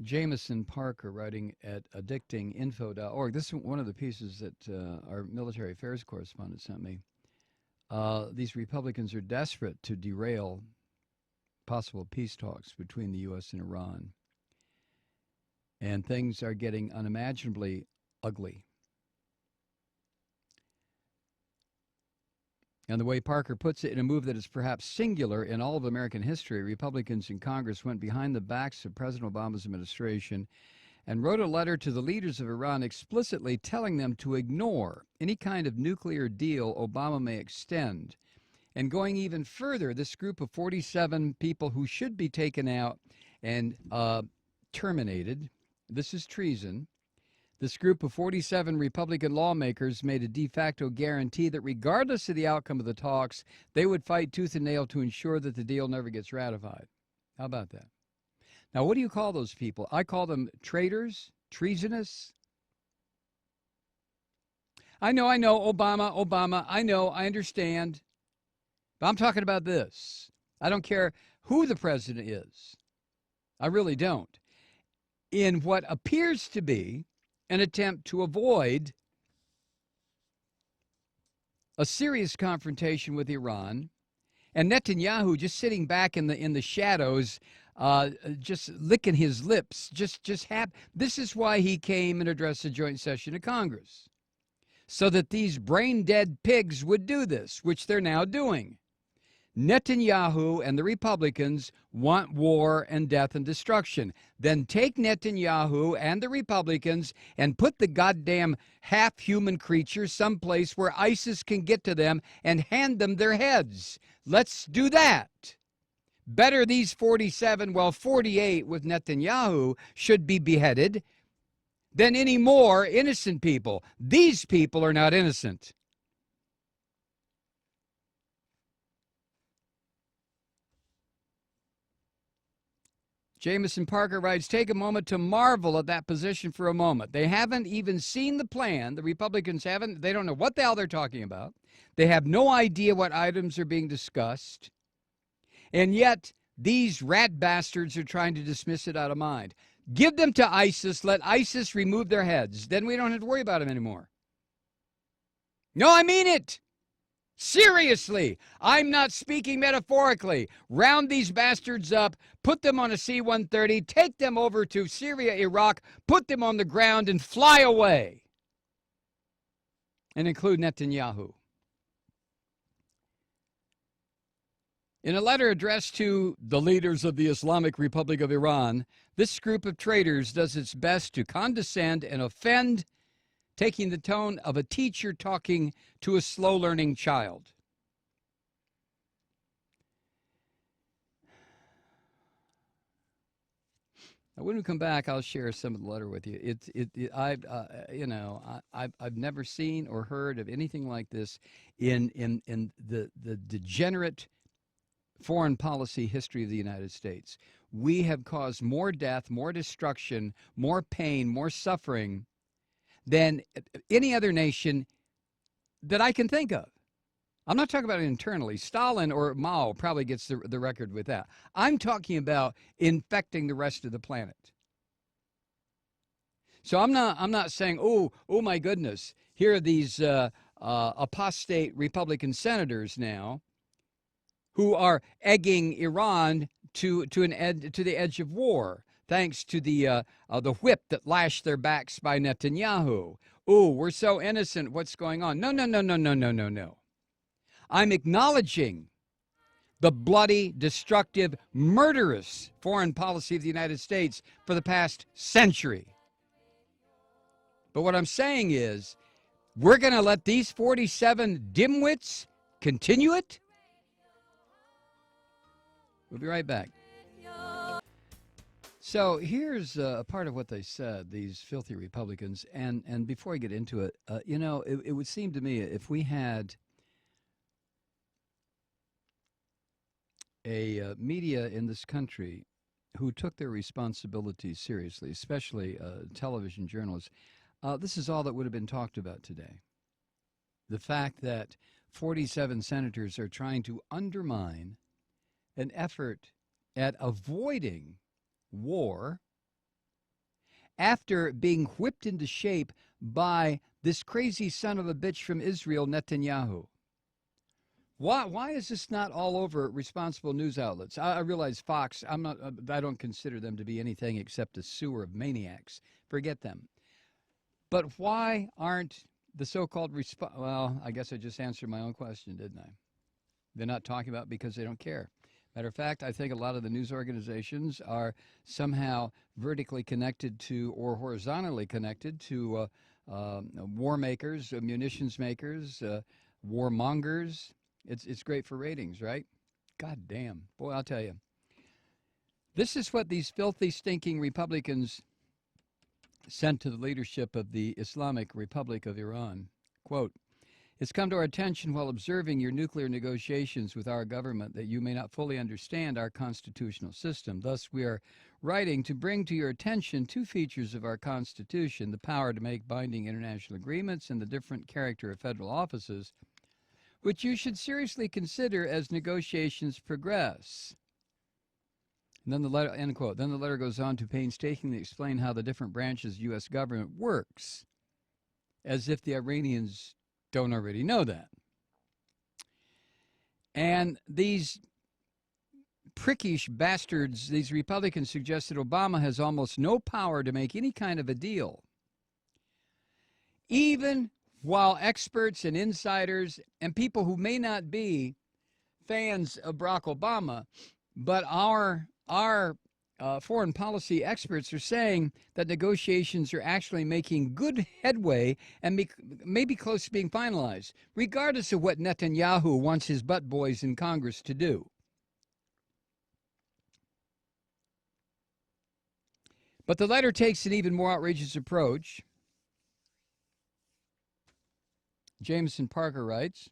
Jameson Parker, writing at addictinginfo.org. This is one of the pieces that our military affairs correspondent sent me. These Republicans are desperate to derail possible peace talks between the U.S. and Iran. And things are getting unimaginably ugly. And the way Parker puts it, in a move that is perhaps singular in all of American history, Republicans in Congress went behind the backs of President Obama's administration and wrote a letter to the leaders of Iran explicitly telling them to ignore any kind of nuclear deal Obama may extend. And going even further, this group of 47 people who should be taken out and terminated, this is treason. This group of 47 Republican lawmakers made a de facto guarantee that regardless of the outcome of the talks, they would fight tooth and nail to ensure that the deal never gets ratified. How about that? Now, what do you call those people? I call them traitors, treasonous. I know, Obama, I know, I understand. But I'm talking about this. I don't care who the president is. I really don't. In what appears to be an attempt to avoid a serious confrontation with Iran, and Netanyahu just sitting back in the shadows, just licking his lips, this is why he came and addressed a joint session of Congress, so that these brain-dead pigs would do this, which they're now doing. Netanyahu and the Republicans want war and death and destruction. Then take Netanyahu and the Republicans and put the goddamn half-human creatures someplace where ISIS can get to them and hand them their heads. Let's do that. Better these 47, 48 with Netanyahu should be beheaded than any more innocent people. These people are not innocent. Jameson Parker writes, take a moment to marvel at that position for a moment. They haven't even seen the plan. The Republicans haven't. They don't know what the hell they're talking about. They have no idea what items are being discussed. And yet, these rat bastards are trying to dismiss it out of mind. Give them to ISIS. Let ISIS remove their heads. Then we don't have to worry about them anymore. No, I mean it. Seriously, I'm not speaking metaphorically. Round these bastards up, put them on a C-130, take them over to Syria, Iraq, put them on the ground, and fly away. And include Netanyahu. In a letter addressed to the leaders of the Islamic Republic of Iran, this group of traitors does its best to condescend and offend, taking the tone of a teacher talking to a slow-learning child. Now, when we come back, I'll share some of the letter with you. I've never seen or heard of anything like this in the degenerate foreign policy history of the United States. We have caused more death, more destruction, more pain, more suffering than any other nation that I can think of. I'm not talking about it internally. Stalin or Mao probably gets the record with that. I'm talking about infecting the rest of the planet. So I'm not saying, oh my goodness, here are these apostate Republican senators now who are egging Iran to the edge of war, thanks to the whip that lashed their backs by Netanyahu. Oh, we're so innocent. What's going on? No. I'm acknowledging the bloody, destructive, murderous foreign policy of the United States for the past century. But what I'm saying is, we're going to let these 47 dimwits continue it? We'll be right back. So here's a part of what they said, these filthy Republicans. And before I get into it, it would seem to me if we had a media in this country who took their responsibilities seriously, especially television journalists, this is all that would have been talked about today. The fact that 47 senators are trying to undermine an effort at avoiding war after being whipped into shape by this crazy son of a bitch from Israel, Netanyahu. Why is this not all over responsible news outlets? I realize Fox, I don't consider them to be anything except a sewer of maniacs. Forget them. But why aren't the so-called well, I guess I just answered my own question, didn't I? They're not talking about it because they don't care. Matter of fact, I think a lot of the news organizations are somehow vertically connected to or horizontally connected to war makers, munitions makers, warmongers. It's great for ratings, right? God damn. Boy, I'll tell you. This is what these filthy, stinking Republicans sent to the leadership of the Islamic Republic of Iran. Quote, "It's come to our attention while observing your nuclear negotiations with our government that you may not fully understand our constitutional system. Thus, we are writing to bring to your attention two features of our Constitution, the power to make binding international agreements and the different character of federal offices, which you should seriously consider as negotiations progress." And then the letter, end quote. Then the letter goes on to painstakingly explain how the different branches of the U.S. government works, as if the Iranians don't already know that. And these prickish bastards, these Republicans, suggest that Obama has almost no power to make any kind of a deal, even while experts and insiders and people who may not be fans of Barack Obama, but our foreign policy experts are saying that negotiations are actually making good headway and maybe close to being finalized, regardless of what Netanyahu wants his butt boys in Congress to do. But the letter takes an even more outrageous approach. Jameson Parker writes,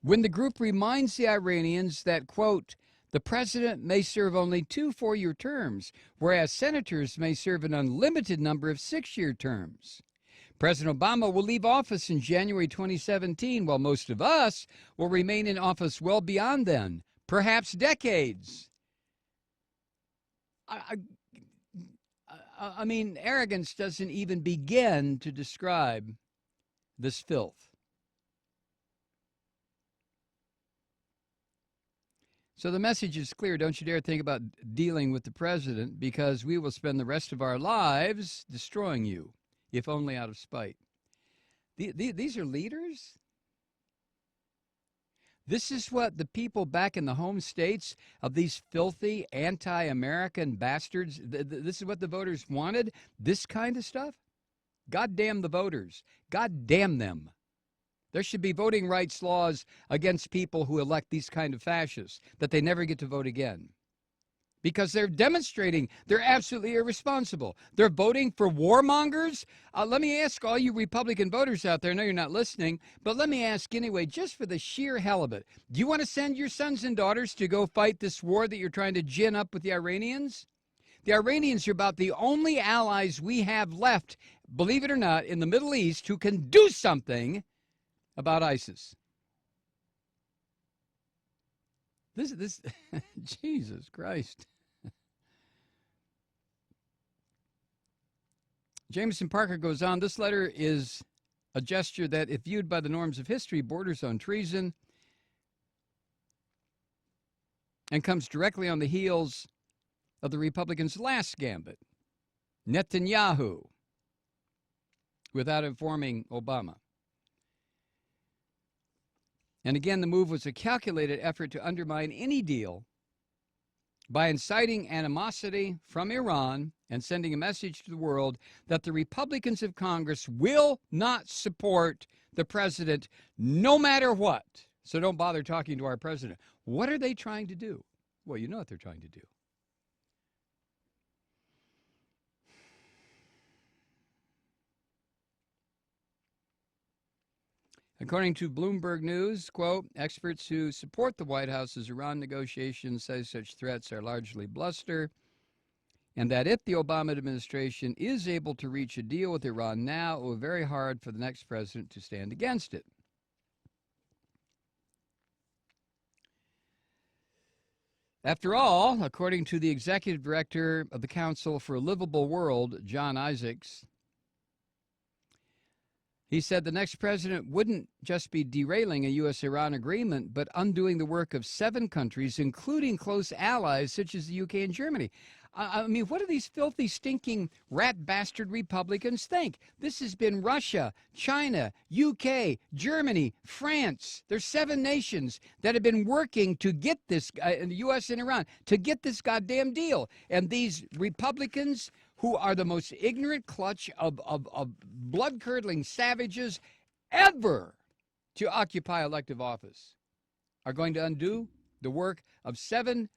when the group reminds the Iranians that, quote, the president may serve only 2 4-year terms, whereas senators may serve an unlimited number of 6-year terms. President Obama will leave office in January 2017, while most of us will remain in office well beyond then, perhaps decades. I mean, arrogance doesn't even begin to describe this filth. So the message is clear. Don't you dare think about dealing with the president, because we will spend the rest of our lives destroying you, if only out of spite. These are leaders? This is what the people back in the home states of these filthy anti-American bastards, this is what the voters wanted? This kind of stuff? God damn the voters. God damn them. There should be voting rights laws against people who elect these kind of fascists, that they never get to vote again. Because they're demonstrating they're absolutely irresponsible. They're voting for warmongers. Let me ask all you Republican voters out there, I know you're not listening, but let me ask anyway, just for the sheer hell of it, do you want to send your sons and daughters to go fight this war that you're trying to gin up with the Iranians? The Iranians are about the only allies we have left, believe it or not, in the Middle East who can do something about ISIS. This Jesus Christ. Jameson Parker goes on, this letter is a gesture that, if viewed by the norms of history, borders on treason and comes directly on the heels of the Republicans' last gambit, Netanyahu, without informing Obama. And again, the move was a calculated effort to undermine any deal by inciting animosity from Iran and sending a message to the world that the Republicans of Congress will not support the president no matter what. So don't bother talking to our president. What are they trying to do? Well, you know what they're trying to do. According to Bloomberg News, quote, experts who support the White House's Iran negotiations say such threats are largely bluster, and that if the Obama administration is able to reach a deal with Iran now, it will be very hard for the next president to stand against it. After all, according to the executive director of the Council for a Livable World, John Isaacs, he said the next president wouldn't just be derailing a U.S.-Iran agreement, but undoing the work of 7 countries, including close allies such as the U.K. and Germany. I mean, what do these filthy, stinking, rat bastard Republicans think? This has been Russia, China, UK, Germany, France. There's 7 nations that have been working to get this, in the U.S. and Iran, to get this goddamn deal. And these Republicans, who are the most ignorant clutch of blood-curdling savages ever to occupy elective office, are going to undo the work of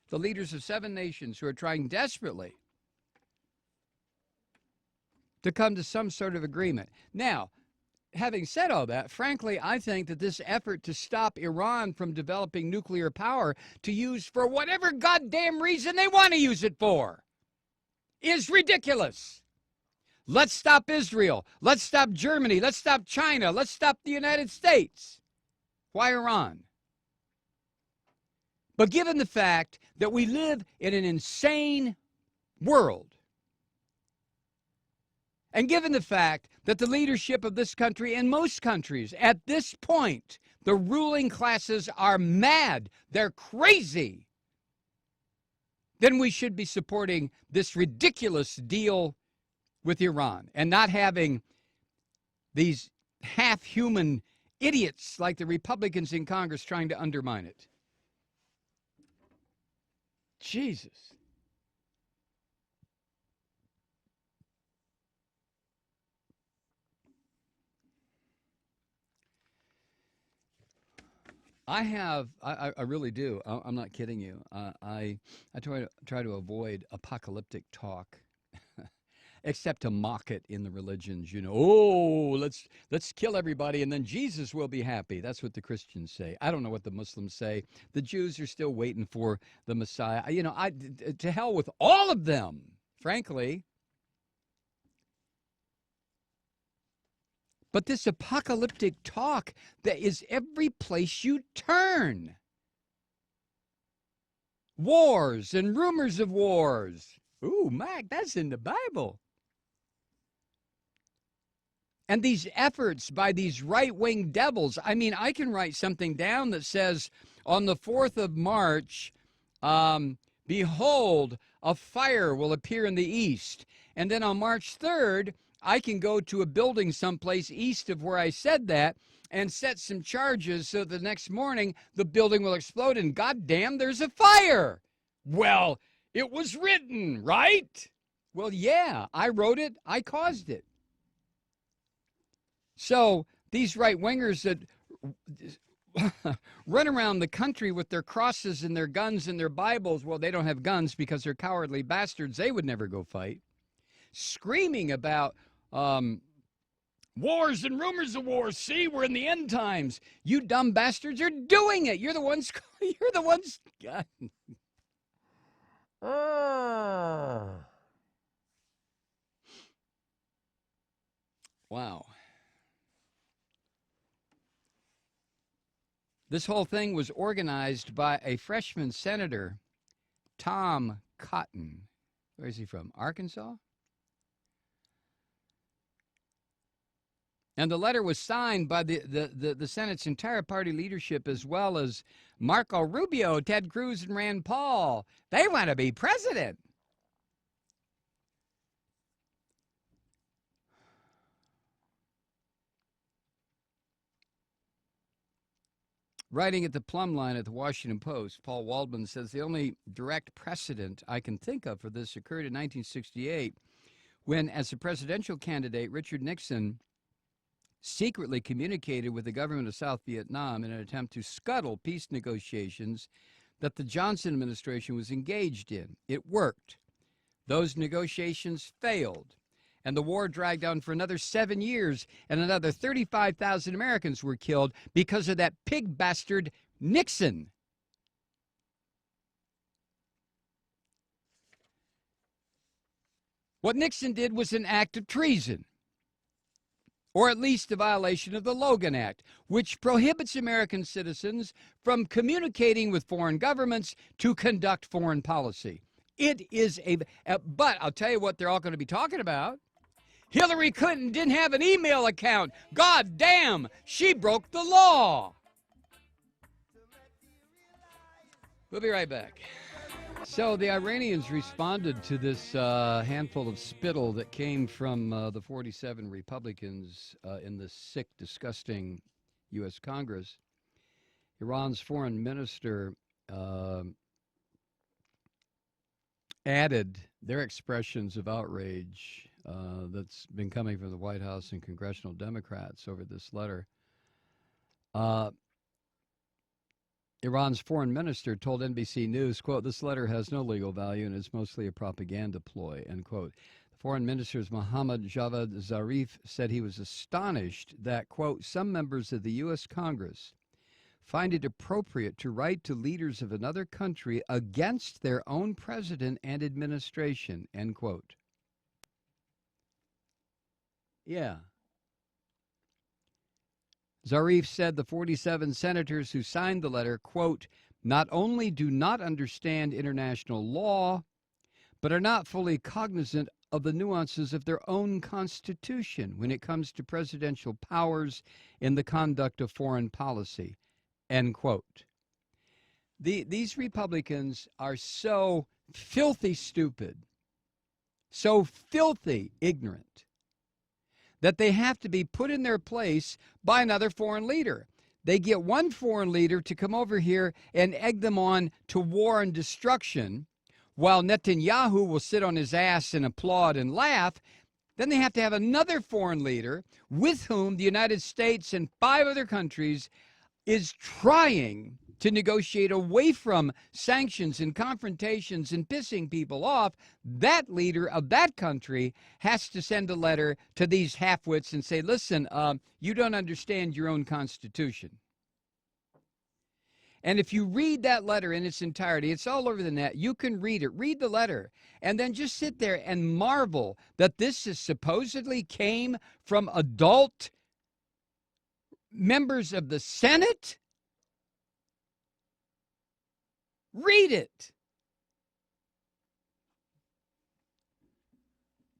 the leaders of 7 nations who are trying desperately to come to some sort of agreement. Now, having said all that, frankly, I think that this effort to stop Iran from developing nuclear power to use for whatever goddamn reason they want to use it for is ridiculous. Let's stop Israel. Let's stop Germany. Let's stop China. Let's stop the United States. Why Iran? But given the fact that we live in an insane world, and given the fact that the leadership of this country and most countries at this point, the ruling classes are mad, they're crazy, then we should be supporting this ridiculous deal with Iran and not having these half-human idiots like the Republicans in Congress trying to undermine it. Jesus. I really do. I'm not kidding you. I try to avoid apocalyptic talk, except to mock it in the religions. You know, oh, let's kill everybody and then Jesus will be happy. That's what the Christians say. I don't know what the Muslims say. The Jews are still waiting for the Messiah. You know, to hell with all of them, frankly. But this apocalyptic talk that is every place you turn. Wars and rumors of wars. Ooh, Mac, that's in the Bible. And these efforts by these right-wing devils. I mean, I can write something down that says, on the 4th of March, behold, a fire will appear in the east. And then on March 3rd, I can go to a building someplace east of where I said that and set some charges so the next morning the building will explode and goddamn, there's a fire. Well, it was written, right? Well, yeah, I wrote it. I caused it. So these right-wingers that run around the country with their crosses and their guns and their Bibles, well, they don't have guns because they're cowardly bastards. They would never go fight. Screaming about wars and rumors of wars. See, we're in the end times. You dumb bastards are doing it. You're the ones. You're the ones. Wow. This whole thing was organized by a freshman senator, Tom Cotton. Where is he from? Arkansas? And the letter was signed by the Senate's entire party leadership, as well as Marco Rubio, Ted Cruz, and Rand Paul. They want to be president. Writing at the plumb line at the Washington Post, Paul Waldman says the only direct precedent I can think of for this occurred in 1968 when, as a presidential candidate, Richard Nixon secretly communicated with the government of South Vietnam in an attempt to scuttle peace negotiations that the Johnson administration was engaged in. It worked. Those negotiations failed, and the war dragged on for another 7 years, and another 35,000 Americans were killed because of that pig bastard Nixon. What Nixon did was an act of treason. or at least a violation of the Logan Act, which prohibits American citizens from communicating with foreign governments to conduct foreign policy. It is but I'll tell you what they're all going to be talking about. Hillary Clinton didn't have an email account. God damn, she broke the law. We'll be right back. So the Iranians responded to this handful of spittle that came from the 47 Republicans in the sick, disgusting U.S. Congress. Iran's foreign minister added their expressions of outrage that's been coming from the White House and congressional Democrats over this letter. Iran's foreign minister told NBC News, quote, "This letter has no legal value and is mostly a propaganda ploy," end quote. The foreign minister's Mohammad Javad Zarif said he was astonished that, quote, "some members of the U.S. Congress find it appropriate to write to leaders of another country against their own president and administration," end quote. Yeah. Zarif said the 47 senators who signed the letter, quote, "not only do not understand international law, but are not fully cognizant of the nuances of their own constitution when it comes to presidential powers in the conduct of foreign policy," end quote. These Republicans are so filthy stupid, so filthy ignorant, that they have to be put in their place by another foreign leader. They get one foreign leader to come over here and egg them on to war and destruction, while Netanyahu will sit on his ass and applaud and laugh. Then they have to have another foreign leader with whom the United States and 5 other countries is trying to negotiate away from sanctions and confrontations and pissing people off. That leader of that country has to send a letter to these halfwits and say, listen, you don't understand your own constitution. And if you read that letter in its entirety, it's all over the net. You can read it. Read the letter. And then just sit there and marvel that this is supposedly came from adult members of the Senate. Read it.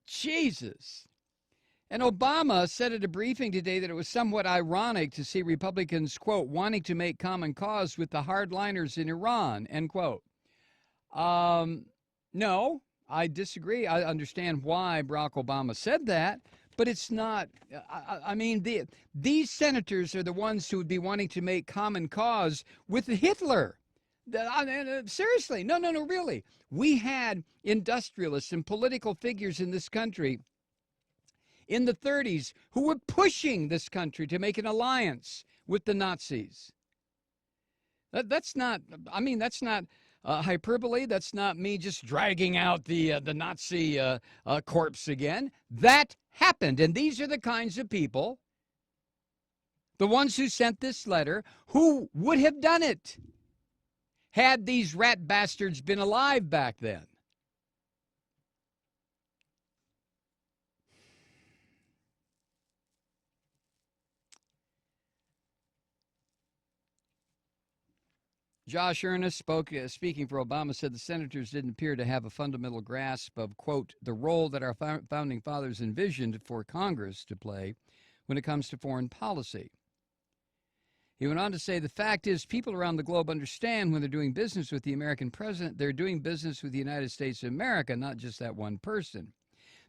Jesus. And Obama said at a briefing today that it was somewhat ironic to see Republicans, quote, wanting to make common cause with the hardliners in Iran, end quote. No, I disagree. I understand why Barack Obama said that, but it's not, I mean, these senators are the ones who would be wanting to make common cause with Hitler. Seriously, no, really. We had industrialists and political figures in this country in the 30s who were pushing this country to make an alliance with the Nazis. That's not hyperbole. That's not me just dragging out the Nazi corpse again. That happened, and these are the kinds of people, the ones who sent this letter, who would have done it had these rat bastards been alive back then. Josh Earnest, speaking for Obama, said the senators didn't appear to have a fundamental grasp of, quote, the role that our founding fathers envisioned for Congress to play when it comes to foreign policy. He went on to say, the fact is people around the globe understand when they're doing business with the American president, they're doing business with the United States of America, not just that one person.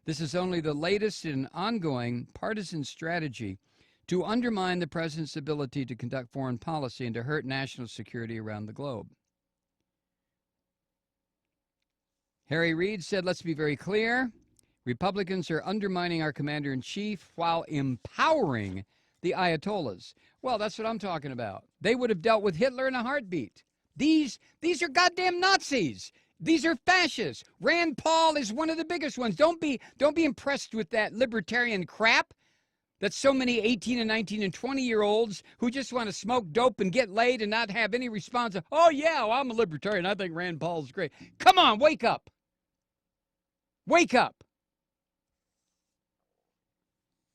This is only the latest in an ongoing partisan strategy to undermine the president's ability to conduct foreign policy and to hurt national security around the globe. Harry Reid said, let's be very clear. Republicans are undermining our commander-in-chief while empowering the Ayatollahs. Well, that's what I'm talking about. They would have dealt with Hitler in a heartbeat. These are goddamn Nazis. These are fascists. Rand Paul is one of the biggest ones. Don't be impressed with that libertarian crap that so many 18 and 19 and 20-year-olds who just want to smoke dope and get laid and not have any response. Oh, yeah, well, I'm a libertarian. I think Rand Paul's great. Come on, wake up. Wake up.